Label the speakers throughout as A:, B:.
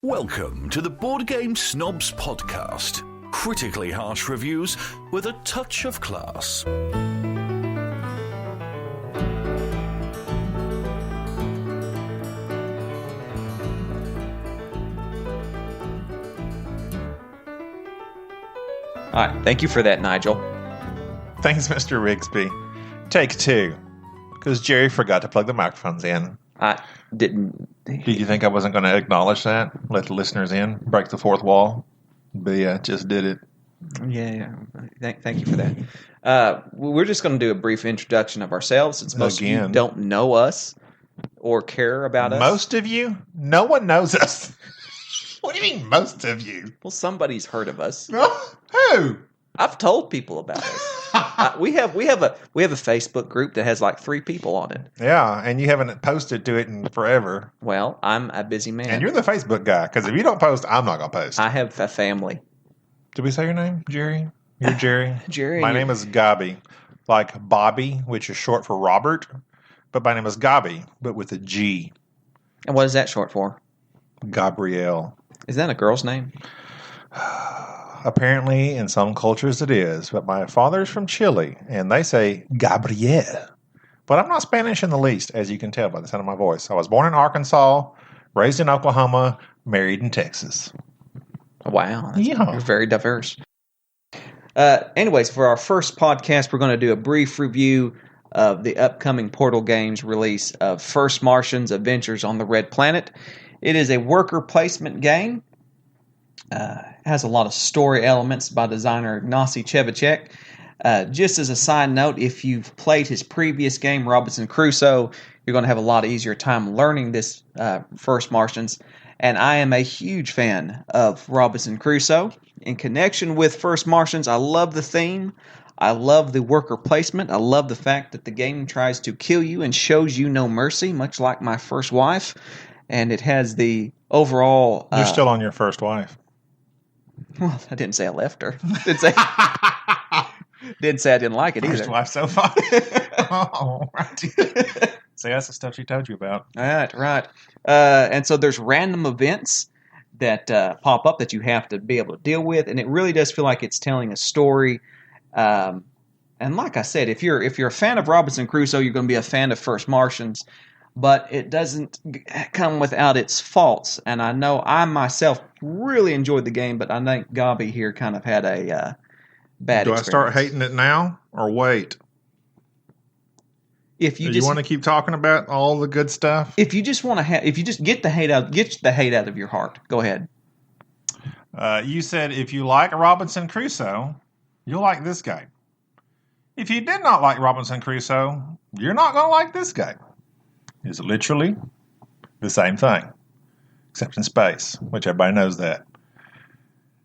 A: Welcome to the Board Game Snobs podcast. Critically harsh reviews with a touch of class.
B: All right, thank you for that, Nigel.
C: Thanks, Mr. Rigsby. Take two, because Jerry forgot to plug the microphones in.
B: I didn't.
C: Did you think I wasn't going to acknowledge that? Let the listeners in, break the fourth wall? But yeah, just did it.
B: Yeah. Thank you for that. We're just going to do a brief introduction of ourselves, since most of you don't know us or care about us.
C: Most of you? No one knows us. What do you mean, most of you?
B: Well, somebody's heard of us.
C: Who?
B: I've told people about us. We have a Facebook group that has like 3 people on it.
C: Yeah, and you haven't posted to it in forever.
B: Well, I'm a busy man.
C: And you're the Facebook guy, because if you don't post, I'm not going to post.
B: I have a family.
C: Did we say your name, Jerry? You're Jerry?
B: Jerry.
C: My name is Gaby, like Bobby, which is short for Robert. But my name is Gaby, but with a G.
B: And what is that short for?
C: Gabrielle.
B: Is that a girl's name?
C: Apparently, in some cultures it is, but my father's from Chile, and they say Gabrielle. But I'm not Spanish in the least, as you can tell by the sound of my voice. I was born in Arkansas, raised in Oklahoma, married in Texas.
B: Wow.
C: Yeah.
B: You're very diverse. Anyways, for our first podcast, we're going to do a brief review of the upcoming Portal Games release of First Martians Adventures on the Red Planet. It is a worker placement game. Has a lot of story elements by designer Ignacy Cevicek. Just as a side note, if you've played his previous game, Robinson Crusoe, you're going to have a lot easier time learning this First Martians. And I am a huge fan of Robinson Crusoe. In connection with First Martians, I love the theme. I love the worker placement. I love the fact that the game tries to kill you and shows you no mercy, much like my first wife. And it has the overall...
C: You're still on your first wife.
B: Well, I didn't say I left her. Didn't say I didn't like it either.
C: First wife's so fun. Oh, right. See, that's the stuff she told you about.
B: Right. And so there's random events that pop up that you have to be able to deal with, and it really does feel like it's telling a story. And like I said, if you're a fan of Robinson Crusoe, you're going to be a fan of First Martians. But it doesn't come without its faults. And I know I myself really enjoyed the game, but I think Gaby here kind of had a bad experience.
C: Do I start hating it now or wait?
B: If you
C: you want to keep talking about all the good stuff?
B: If you just want to if you just get the hate out of your heart, go ahead.
C: You said if you like Robinson Crusoe, you'll like this game. If you did not like Robinson Crusoe, you're not going to like this game. Is literally the same thing, except in space, which everybody knows that.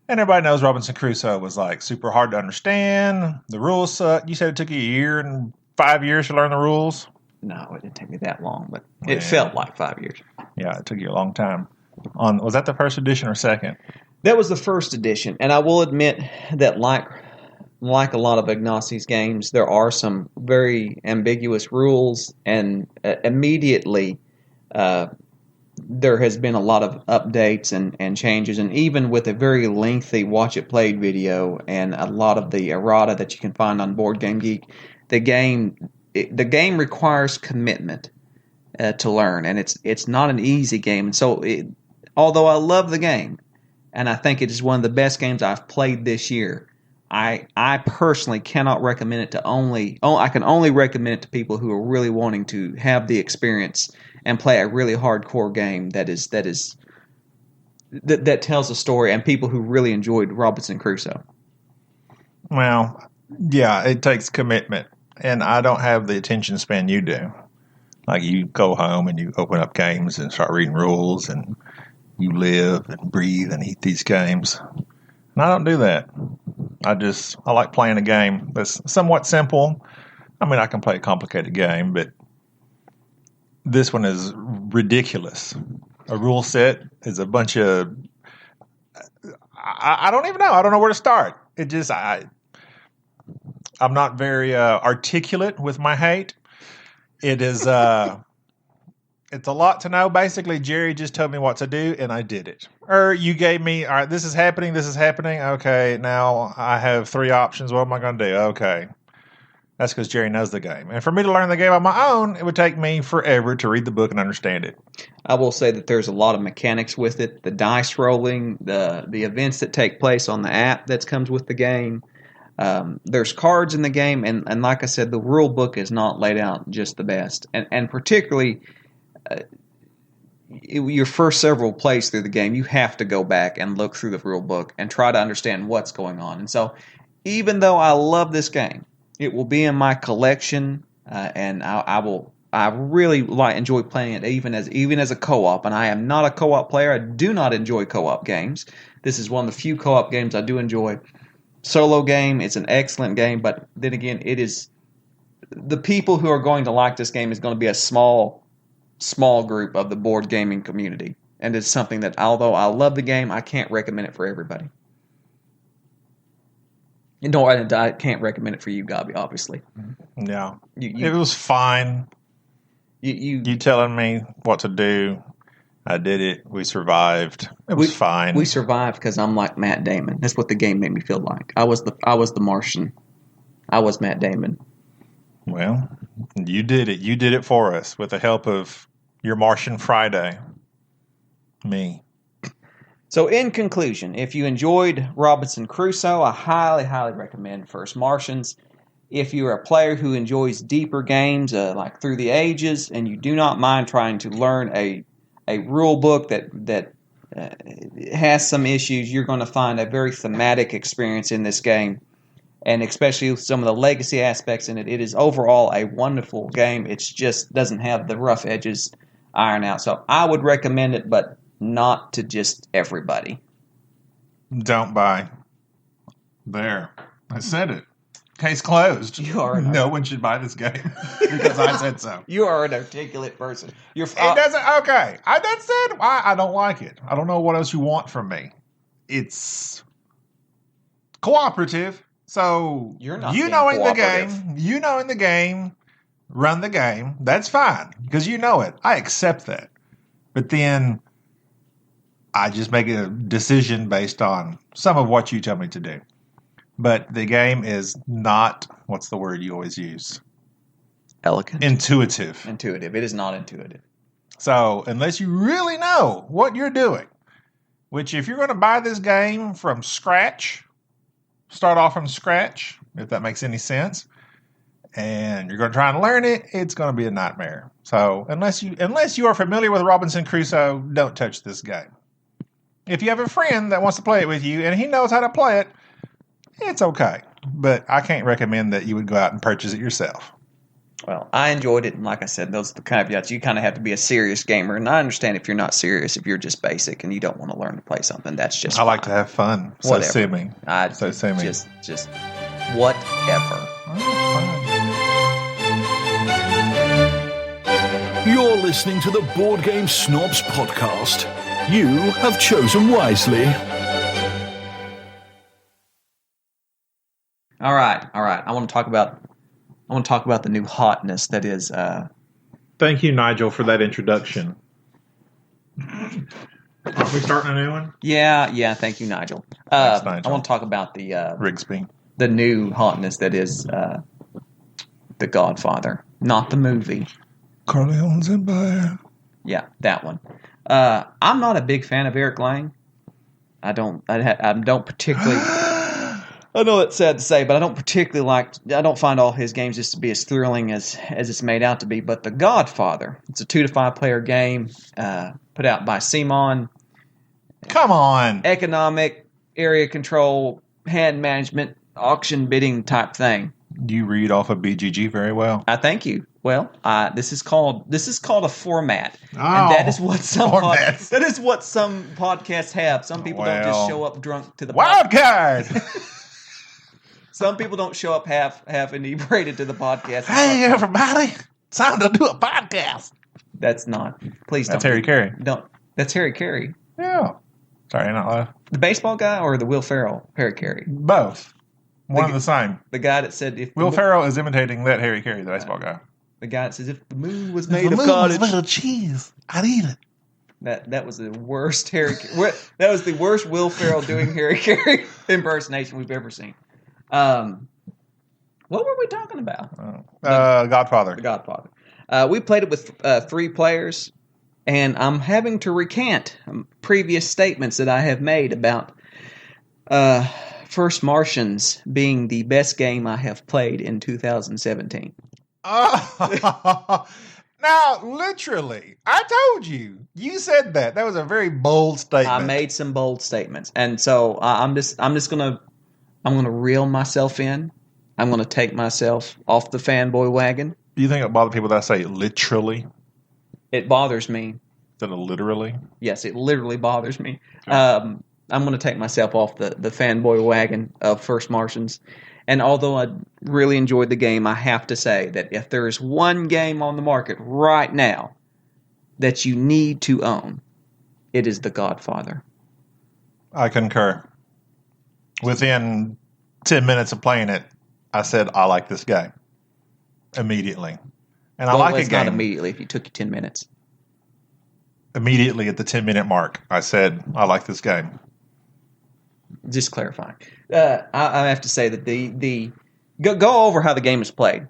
C: And everybody knows Robinson Crusoe was like super hard to understand. The rules suck. You said it took you a year and 5 years to learn the rules?
B: No, it didn't take me that long, but it felt like 5 years.
C: Yeah, it took you a long time. Was that the first edition or second?
B: That was the first edition, and I will admit that like a lot of Ignacy's games, there are some very ambiguous rules, and immediately there has been a lot of updates and changes, and even with a very lengthy Watch It Played video and a lot of the errata that you can find on Board Game Geek, the game requires commitment to learn, and it's not an easy game. And so, although I love the game, and I think it is one of the best games I've played this year, I personally cannot recommend it to I can only recommend it to people who are really wanting to have the experience and play a really hardcore game that tells a story, and people who really enjoyed Robinson Crusoe.
C: Well, yeah, it takes commitment, and I don't have the attention span you do. Like, you go home and you open up games and start reading rules, and you live and breathe and eat these games. And I don't do that. I like playing a game that's somewhat simple. I mean, I can play a complicated game, but this one is ridiculous. A rule set is a bunch of... I don't even know. I don't know where to start. It just... I'm not very articulate with my hate. It is... It's a lot to know. Basically, Jerry just told me what to do, and I did it. Or you gave me, all right, this is happening. Okay, now I have 3 options. What am I going to do? Okay. That's because Jerry knows the game. And for me to learn the game on my own, it would take me forever to read the book and understand it.
B: I will say that there's a lot of mechanics with it. The dice rolling, the events that take place on the app that comes with the game. There's cards in the game, and like I said, the rule book is not laid out just the best. And particularly, your first several plays through the game, you have to go back and look through the rule book and try to understand what's going on. And so, even though I love this game, it will be in my collection, and I really enjoy playing it even as a co-op. And I am not a co-op player. I do not enjoy co-op games. This is one of the few co-op games I do enjoy. Solo game, it's an excellent game, but then again, it is the people who are going to like this game is going to be a small group of the board gaming community. And it's something that, although I love the game, I can't recommend it for everybody. No, I can't recommend it for you, Gaby, obviously.
C: Yeah. It was fine. You telling me what to do. I did it. We survived. It was fine.
B: We survived because I'm like Matt Damon. That's what the game made me feel like. I was the Martian. I was Matt Damon.
C: Well, you did it. You did it for us with the help of your Martian Friday. Me.
B: So in conclusion, if you enjoyed Robinson Crusoe, I highly, highly recommend First Martians. If you're a player who enjoys deeper games like Through the Ages, and you do not mind trying to learn a rule book that has some issues, you're going to find a very thematic experience in this game. And especially with some of the legacy aspects in it, it is overall a wonderful game. It just doesn't have the rough edges ironed out. So I would recommend it, but not to just everybody.
C: Don't buy. There. I said it. Case closed. No one should buy this game because I said so.
B: You are an articulate person.
C: It doesn't. Okay. That said, why I don't like it. I don't know what else you want from me. It's cooperative. So
B: you're not
C: knowing the game, run the game. That's fine because you know it. I accept that. But then I just make a decision based on some of what you tell me to do. But the game is not, what's the word you always use?
B: Elegant.
C: Intuitive.
B: It is not intuitive.
C: So unless you really know what you're doing, which if you're going to buy this game from scratch, start off from scratch, if that makes any sense, and you're going to try and learn it, it's going to be a nightmare. So unless you are familiar with Robinson Crusoe, don't touch this game. If you have a friend that wants to play it with you and he knows how to play it, it's okay. But I can't recommend that you would go out and purchase it yourself.
B: Well, I enjoyed it, and like I said, those are the caveats. You kind of have to be a serious gamer, and I understand if you're not serious, if you're just basic and you don't want to learn to play something, that's just fine.
C: Like to have fun. So
B: whatever.
C: Sue me. Sue me.
B: Just whatever.
A: You're listening to the Board Game Snobs podcast. You have chosen wisely.
B: All right. I want to talk about the new hotness that is.
C: Thank you, Nigel, for that introduction. Are we starting a new one?
B: Yeah. Thank you, Nigel.
C: Thanks, Nigel.
B: I want to talk about the
C: Rigsby.
B: The new hotness that is the Godfather, not the movie.
C: Corleone's Empire.
B: Yeah, that one. I'm not a big fan of Eric Lang. I don't particularly. I know it's sad to say, but I don't find all his games just to be as thrilling as it's made out to be. But The Godfather, it's a 2 to 5 player game put out by Simon.
C: Come on.
B: Economic, area control, hand management, auction bidding type thing.
C: You read off of BGG very well.
B: I thank you. Well, this is called a format,
C: and
B: that is what some podcasts have. Some people don't just show up drunk to the
C: wild card.
B: Some people don't show up half inebriated to the podcast.
C: Hey, everybody! Time to do a podcast.
B: That's not. Please don't.
C: That's Harry Carey.
B: Don't. That's Harry Carey.
C: Yeah. Sorry, not live.
B: The baseball guy or the Will Ferrell Harry Carey?
C: Both. One and the same.
B: The guy that said if
C: Will Ferrell is imitating that Harry Carey, the baseball guy.
B: The guy that says, if the moon was made of cottage.
C: Made of cheese, I'd eat it.
B: That was the worst that was the worst Will Ferrell doing Harry Carey impersonation we've ever seen. What were we talking about?
C: Godfather.
B: The Godfather. We played it with 3 players, and I'm having to recant previous statements that I have made about First Martians being the best game I have played in 2017.
C: Now, literally, I told you. You said that. That was a very bold statement.
B: I made some bold statements, and so I'm just gonna reel myself in. I'm gonna take myself off the fanboy wagon.
C: Do you think it bothers people that I say literally
B: It bothers me.
C: instead of literally?
B: Yes, it literally bothers me. I'm going to take myself off the fanboy wagon of First Martians. And although I really enjoyed the game, I have to say that if there is one game on the market right now that you need to own, it is The Godfather.
C: I concur. Within 10 minutes of playing it, I said, I like this game. Immediately. And I like a game.
B: Not immediately if you took you 10 minutes.
C: Immediately at the 10-minute mark, I said, I like this game.
B: Just clarifying. I have to say that go over how the game is played,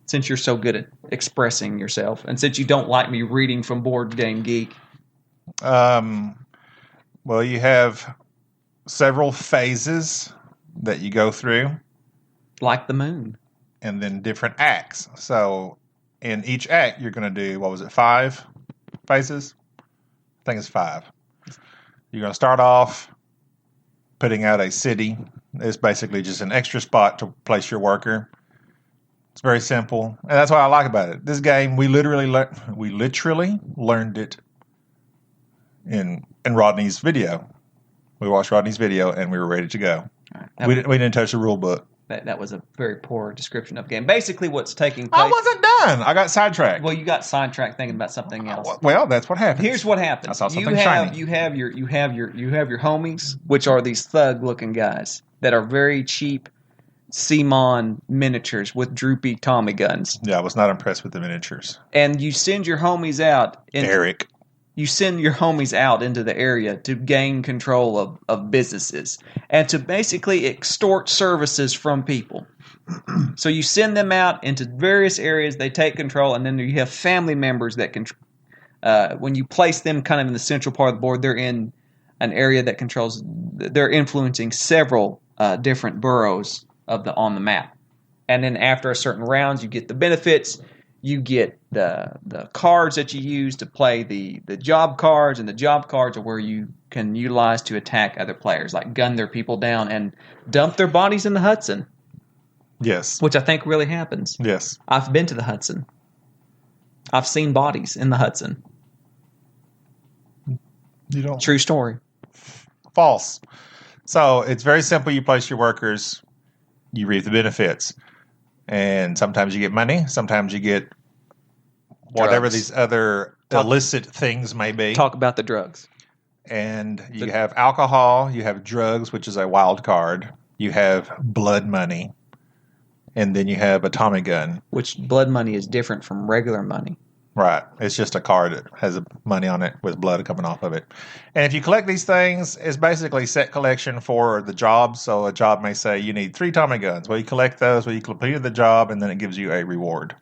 B: since you're so good at expressing yourself, and since you don't like me reading from Board Game Geek.
C: Well, you have several phases that you go through.
B: Like the moon.
C: And then different acts. So in each act, you're going to do, 5 phases? I think it's 5. You're going to start off putting out a city. It's basically just an extra spot to place your worker. It's very simple. And that's what I like about it. This game, we literally learned it in Rodney's video. We watched Rodney's video and we were ready to go. Right. We didn't touch the rule book.
B: That was a very poor description of the game. Basically, what's taking place...
C: I wasn't done. I got sidetracked.
B: Well, you got sidetracked thinking about something else.
C: Well, that's what happens.
B: Here's what happens.
C: I saw something shiny.
B: You have your homies, which are these thug-looking guys that are very cheap CMON miniatures with droopy Tommy guns.
C: Yeah, I was not impressed with the miniatures.
B: And you send your homies out...
C: Eric.
B: You send your homies out into the area to gain control of businesses and to basically extort services from people. So you send them out into various areas, they take control, and then you have family members that can, when you place them kind of in the central part of the board, they're in an area that controls, they're influencing several different boroughs on the map. And then after a certain rounds, you get the benefits. You get the cards that you use to play the job cards, and the job cards are where you can utilize to attack other players, like gun their people down and dump their bodies in the Hudson.
C: Yes.
B: Which I think really happens.
C: Yes.
B: I've been to the Hudson. I've seen bodies in the Hudson.
C: You don't.
B: True story.
C: False. So it's very simple. You place your workers, you reap the benefits. And sometimes you get money. Sometimes you get whatever
B: drugs.
C: These other illicit things may be.
B: Talk about the drugs.
C: And you have alcohol. You have drugs, which is a wild card. You have blood money. And then you have a Tommy gun.
B: Which blood money is different from regular money.
C: Right. It's just a card that has money on it with blood coming off of it. And if you collect these things, it's basically set collection for the job. So a job may say you need 3 Tommy guns. Well, you collect those, you completed the job, and then it gives you a reward.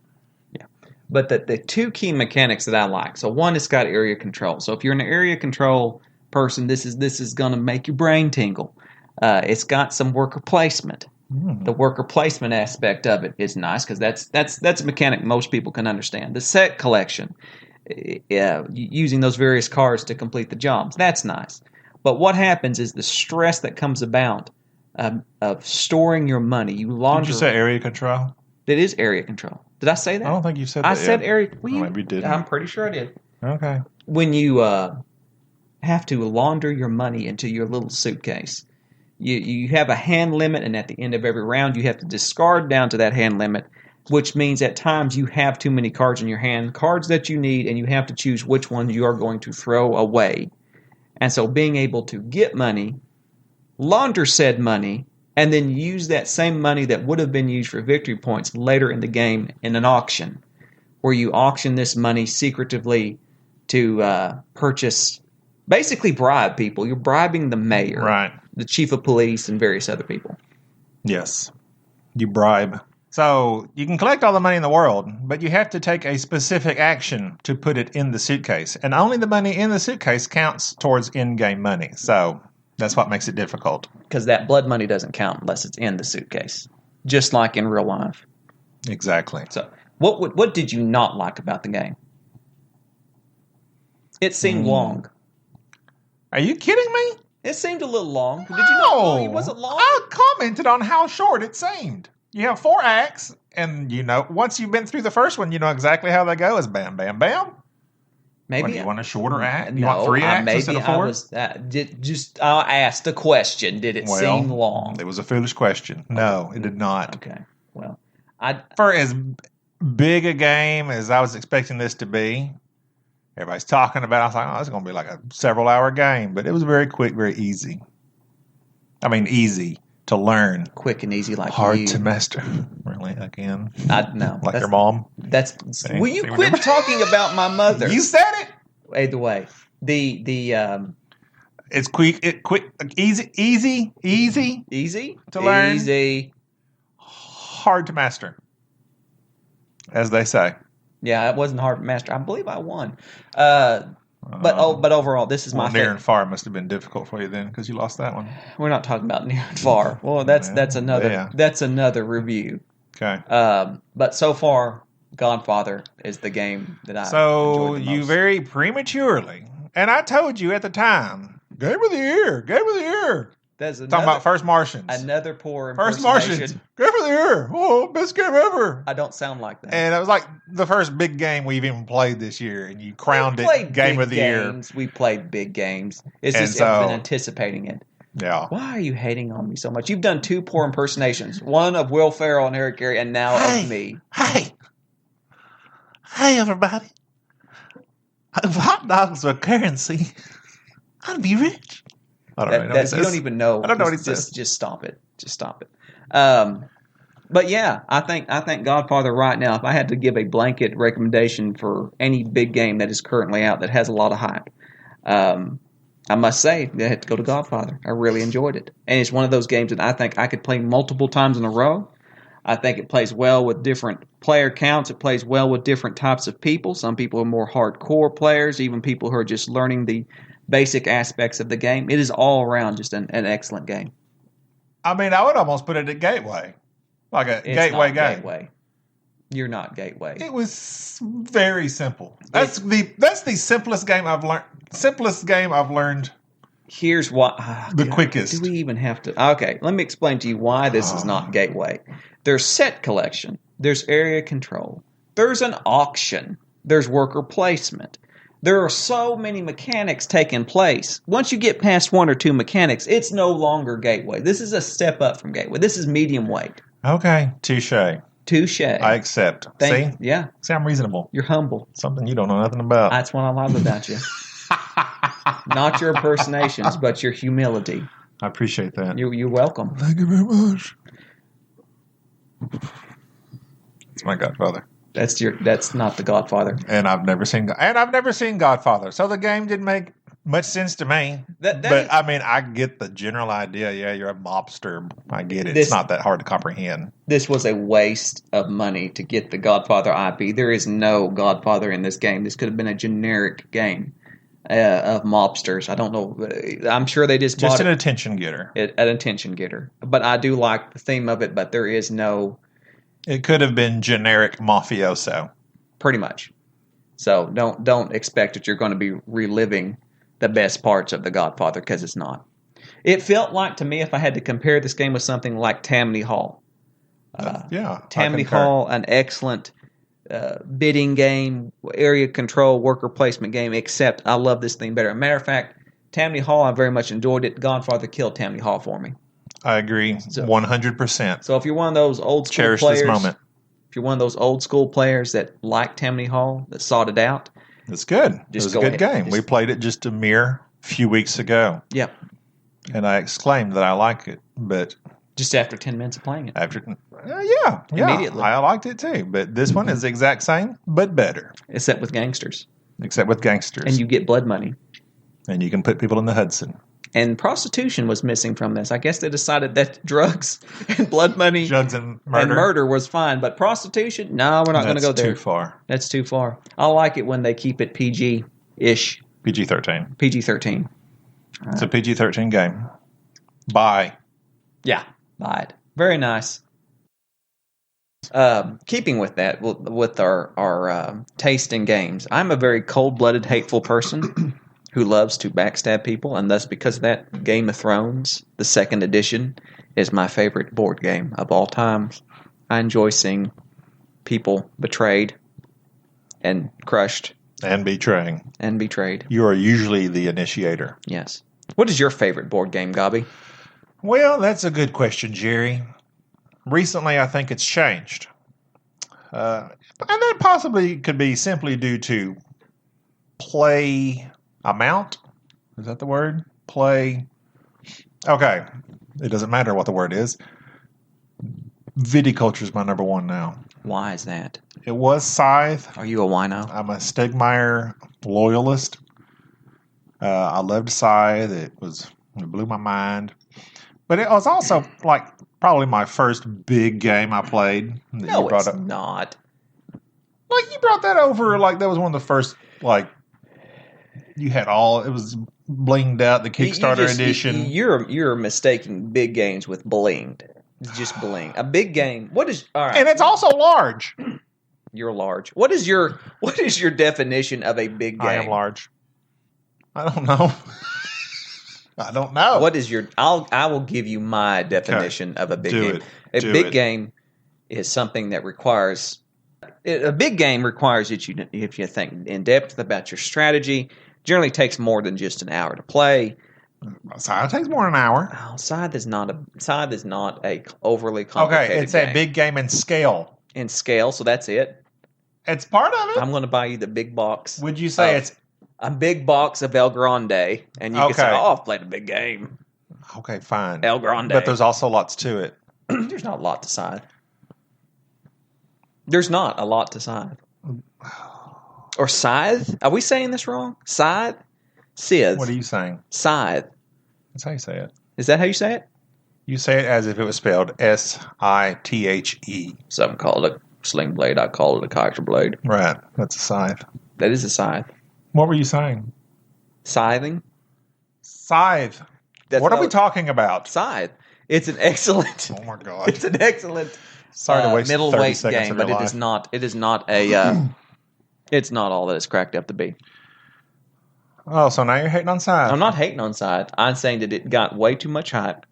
B: Yeah. But the 2 key mechanics that I like. So one, it's got area control. So if you're an area control person, this is going to make your brain tingle. It's got some worker placement. The worker placement aspect of it is nice because that's a mechanic most people can understand. The set collection, using those various cards to complete the jobs, that's nice. But what happens is the stress that comes about of storing your money. You launder.
C: Did you say area control?
B: It is area control. Did I say that?
C: I don't think you said that.
B: I said area.
C: Well, maybe you did.
B: I'm pretty sure I did.
C: Okay.
B: When you have to launder your money into your little suitcase. You have a hand limit, and at the end of every round, you have to discard down to that hand limit, which means at times you have too many cards in your hand, cards that you need, and you have to choose which ones you are going to throw away. And so being able to get money, launder said money, and then use that same money that would have been used for victory points later in the game in an auction where you auction this money secretively to purchase, basically bribe people. You're bribing the mayor,
C: Right.
B: the chief of police, and various other people.
C: Yes. You bribe. So you can collect all the money in the world, but you have to take a specific action to put it in the suitcase. And only the money in the suitcase counts towards in-game money. So that's what makes it difficult.
B: Because that blood money doesn't count unless it's in the suitcase, just like in real life.
C: Exactly.
B: So what did you not like about the game? It seemed long.
C: Are you kidding me?
B: It seemed a little long. Did you not? It wasn't long.
C: I commented on how short it seemed. You have 4 acts, and once you've been through the first one, you know exactly how they go. Is bam, bam, bam.
B: Maybe
C: you want a shorter act? You
B: no,
C: want 3 acts
B: maybe
C: instead of 4?
B: I asked a question. Did it seem long?
C: It was a foolish question. No, it did not.
B: Okay. Well,
C: For as big a game as I was expecting this to be, everybody's talking about it. I was like, oh, it's going to be like a several-hour game. But it was very quick, very easy. I mean, easy to learn.
B: Quick and easy like
C: hard
B: you.
C: to master. Really, again?
B: No.
C: Like your mom?
B: Will you quit talking about my mother?
C: You said it!
B: Either way.
C: It's quick, easy to learn.
B: Easy.
C: Hard to master, as they say.
B: Yeah, it wasn't hard to master. I believe I won. But overall, this is my favorite.
C: Near and far must have been difficult for you then, because you lost that one.
B: We're not talking about near and far. Well, that's another review.
C: Okay.
B: But so far, Godfather is the game that I enjoyed the most.
C: You very prematurely, and I told you at the time, Game of the Year.
B: That's
C: talking about First Martians.
B: Another poor
C: First
B: impersonation.
C: Martians. Game of the Year. Oh, best game ever.
B: I don't sound like that.
C: And it was like the first big game we've even played this year, and you crowned it Game of the Year.
B: We played big games. It's just I've been anticipating it.
C: Yeah.
B: Why are you hating on me so much? You've done 2 poor impersonations. One of Will Ferrell and Eric Carey, and now of me.
C: Hey, everybody. If hot dogs were currency, I'd be rich. I don't know.
B: You don't even know.
C: I don't know what he says.
B: Just stop it. Just stop it. But yeah, I think Godfather right now, if I had to give a blanket recommendation for any big game that is currently out that has a lot of hype, I must say I had to go to Godfather. I really enjoyed it. And it's one of those games that I think I could play multiple times in a row. I think it plays well with different player counts. It plays well with different types of people. Some people are more hardcore players, even people who are just learning the basic aspects of the game. It is all around just an excellent game.
C: I mean, I would almost put it at Gateway. Like a gateway game.
B: Gateway. You're not Gateway.
C: It was very simple. That's the simplest game I've learned.
B: Here's why.
C: Quickest.
B: Do we even have to? Okay, let me explain to you why this is not Gateway. There's set collection. There's area control. There's an auction. There's worker placement. There are so many mechanics taking place. Once you get past 1 or 2 mechanics, it's no longer Gateway. This is a step up from Gateway. This is medium weight.
C: Okay, touche. I accept. See?
B: Yeah.
C: See, I'm reasonable.
B: You're humble.
C: Something you don't know nothing about.
B: That's what I love about you. Not your impersonations, but your humility.
C: I appreciate that.
B: You're welcome.
C: Thank you very much. It's my Godfather.
B: That's not the Godfather.
C: And I've never seen Godfather. So the game didn't make much sense to me. I mean, I get the general idea. Yeah, you're a mobster. I get it. It's not that hard to comprehend.
B: This was a waste of money to get the Godfather IP. There is no Godfather in this game. This could have been a generic game of mobsters. I don't know. I'm sure they just bought
C: an attention getter.
B: An attention getter. But I do like the theme of it, but there is no...
C: It could have been generic mafioso.
B: Pretty much. So don't expect that you're going to be reliving the best parts of The Godfather, because it's not. It felt like to me, if I had to compare this game with something like Tammany Hall. Tammany Hall, an excellent bidding game, area control, worker placement game, except I love this thing better. As a matter of fact, Tammany Hall, I very much enjoyed it. Godfather killed Tammany Hall for me.
C: I agree 100%.
B: So if you're one of those old school
C: players,
B: this
C: moment.
B: If you're one of those old school players that like Tammany Hall, that sought it out,
C: it's good. It was a good game. We played it just a mere few weeks ago.
B: Yep.
C: And I exclaimed that I like it, but
B: Just after 10 minutes of playing it.
C: Yeah.
B: Immediately.
C: I liked it too. But this one is the exact same, but better.
B: Except with gangsters.
C: And
B: you get blood money.
C: And you can put people in the Hudson.
B: And prostitution was missing from this. I guess they decided that drugs and blood money
C: drugs and murder
B: was fine. But prostitution, no, we're not going to go there.
C: That's too far.
B: That's too far. I like it when they keep it PG-ish.
C: PG-13.
B: PG-13.
C: It's a PG-13 game. Buy.
B: Yeah, buy it. Very nice. Keeping with that, with our taste in games, I'm a very cold-blooded, hateful person who loves to backstab people, and thus because of that, Game of Thrones, the second edition, is my favorite board game of all time. I enjoy seeing people betrayed and crushed.
C: And betraying.
B: And betrayed.
C: You are usually the initiator.
B: Yes. What is your favorite board game, Gaby?
C: Well, that's a good question, Jerry. Recently, I think it's changed. And that possibly could be simply due to play amount. Is that the word? Play. Okay. It doesn't matter what the word is. Viticulture is my number one now. Why
B: is that?
C: It was Scythe.
B: Are you a wino?
C: I'm a Stegmaier loyalist. I loved Scythe. It blew my mind. But it was also like probably my first big game I played.
B: No, it's not.
C: Like you brought that over. Like that was one of the first. Like you had all. It was blinged out. The Kickstarter edition.
B: You're mistaking big games with blinged. It's just bling. A big game. What is all right?
C: And it's also large.
B: You're large. What is your definition of a big game?
C: I am large. I don't know. I don't know.
B: What is your? I will give you my definition of a big game. A big game is something that requires. A big game requires that if you think in depth about your strategy. Generally takes more than just an hour to play.
C: Scythe takes more than an hour.
B: Oh, Scythe is not a overly complicated.
C: Okay, it's a big game in scale.
B: In scale, so that's it.
C: It's part of it.
B: I'm going to buy you the big box.
C: Would you say it's
B: a big box of El Grande, and you can say, "Oh, I've played a big game."
C: Okay, fine.
B: El Grande,
C: but there's also lots to it.
B: There's not a lot to Scythe. There's not a lot to Scythe. Or Scythe? Are we saying this wrong? Scythe? Scythe.
C: What are you saying?
B: Scythe.
C: That's how you say it.
B: Is that how you say it?
C: You say it as if it was spelled S-I-T-H-E.
B: Some call it a sling blade. I call it a kaiser blade.
C: Right. That's a scythe.
B: That is a scythe.
C: What were you saying?
B: Scything?
C: Scythe. What are we talking about?
B: Scythe. It's an excellent.
C: Oh my God.
B: It's an excellent
C: Sorry to waste
B: middleweight game, but it is not. It is not a. It's not all that it's cracked up to be.
C: Oh, so now you're hating on Scythe?
B: I'm not hating on Scythe. I'm saying that it got way too much hype.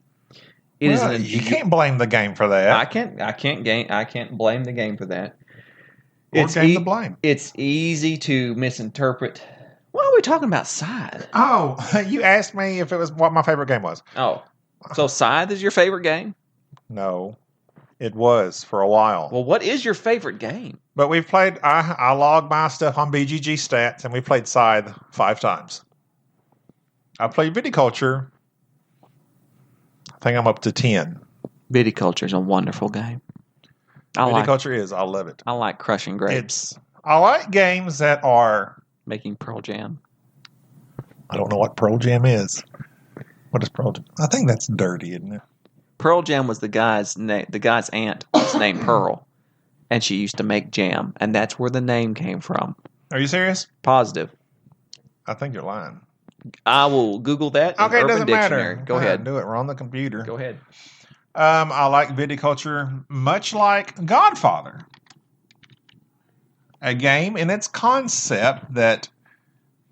C: You can't blame the game for that.
B: I can't blame the game for that.
C: It's game to blame.
B: It's easy to misinterpret. Why are we talking about Scythe?
C: Oh, you asked me if it was what my favorite game was.
B: Oh, so Scythe is your favorite game?
C: No, it was for a while.
B: Well, what is your favorite game?
C: But we've played. I logged my stuff on BGG Stats, and we played Scythe 5 times. I played Viticulture. I think I'm up to 10.
B: Viticulture is a wonderful game.
C: Viticulture is. I love it.
B: I like crushing grapes.
C: I like games that are
B: making Pearl Jam.
C: I don't know what Pearl Jam is. What is Pearl Jam? I think that's dirty, isn't it?
B: Pearl Jam was the guy's aunt was named Pearl, and she used to make jam, and that's where the name came from.
C: Are you serious?
B: Positive.
C: I think you're lying.
B: I will Google that.
C: Okay, it doesn't
B: Dictionary.
C: matter.
B: Go ahead.
C: Do it. We're on the computer.
B: Go ahead.
C: I like Viticulture, much like Godfather. A game in its concept that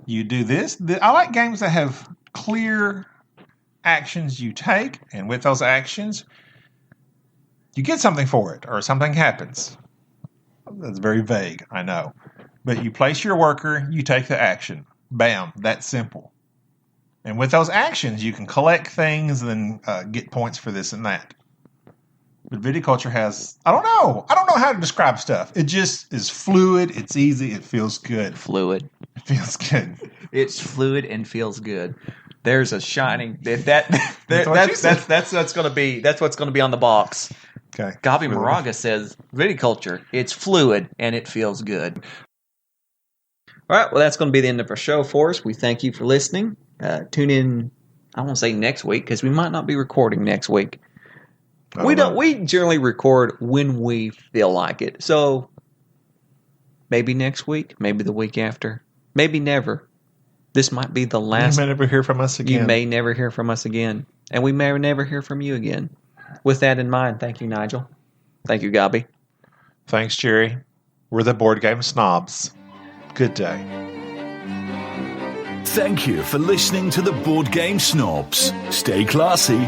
C: you do this. I like games that have clear actions you take, and with those actions, you get something for it, or something happens. That's very vague, I know. But you place your worker, you take the action. Bam, that's simple. And with those actions, you can collect things and get points for this and that. But Viticulture has, I don't know how to describe stuff. It just is fluid, it's easy, it feels good.
B: Fluid.
C: It feels good.
B: It's fluid and feels good. There's a shining that's what's going to be. That's what's going to be on the box.
C: Okay.
B: Gaby Moraga says viticulture. It's fluid and it feels good. All right. Well, that's going to be the end of our show for us. We thank you for listening. Tune in. I won't say next week because we might not be recording next week. We generally record when we feel like it. So maybe next week, maybe the week after, maybe never. This might be the last.
C: You may never hear from us again.
B: You may never hear from us again. And we may never hear from you again. With that in mind, thank you, Nigel. Thank you, Gaby.
C: Thanks, Jerry. We're the Board Game Snobs. Good day.
A: Thank you for listening to the Board Game Snobs. Stay classy.